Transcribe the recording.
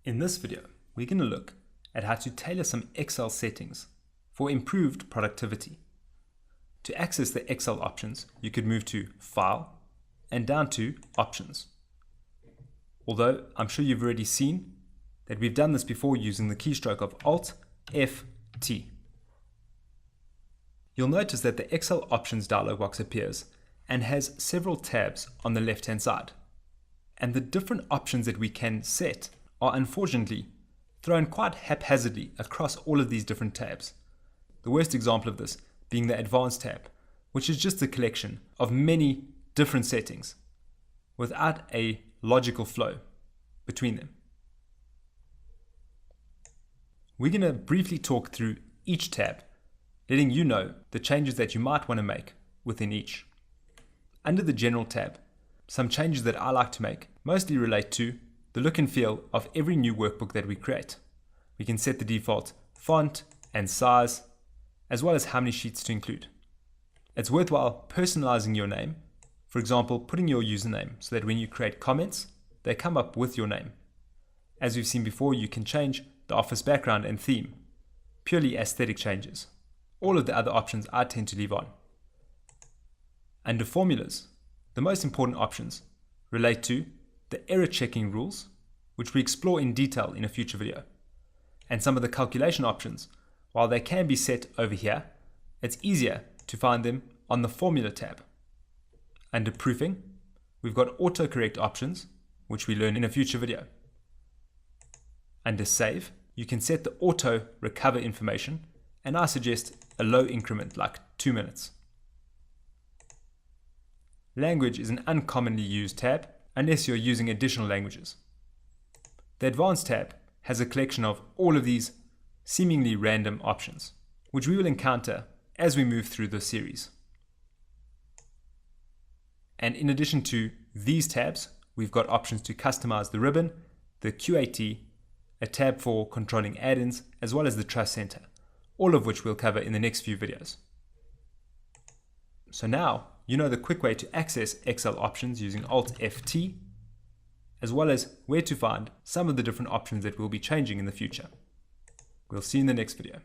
In this video, we're going to look at how to tailor some Excel settings for improved productivity. To access the Excel options, you could move to File and down to Options. Although I'm sure you've already seen that we've done this before using the keystroke of Alt-F-T. You'll notice that the Excel Options dialog box appears and has several tabs on the left-hand side. And the different options that we can set are unfortunately thrown quite haphazardly across all of these different tabs. The worst example of this being the Advanced tab, which is just a collection of many different settings without a logical flow between them. We're going to briefly talk through each tab, letting you know the changes that you might want to make within each. Under the General tab, some changes that I like to make mostly relate to the look and feel of every new workbook that we create. We can set the default font and size, as well as how many sheets to include. It's worthwhile personalizing your name, for example, putting your username so that when you create comments, they come up with your name. As we've seen before, you can change the office background and theme, purely aesthetic changes. All of the other options I tend to leave on. Under formulas, the most important options relate to the error checking rules, which we explore in detail in a future video. And some of the calculation options, while they can be set over here, it's easier to find them on the Formula tab. Under proofing, we've got autocorrect options, which we learn in a future video. Under save, you can set the auto recover information, and I suggest a low increment like 2 minutes. Language is an uncommonly used tab unless you're using additional languages. The Advanced tab has a collection of all of these seemingly random options, which we will encounter as we move through the series. And in addition to these tabs, we've got options to customize the ribbon, the QAT, a tab for controlling add-ins, as well as the Trust Center, all of which we'll cover in the next few videos. So now you know the quick way to access Excel options using Alt-F-T, as well as where to find some of the different options that we'll be changing in the future. We'll see you in the next video.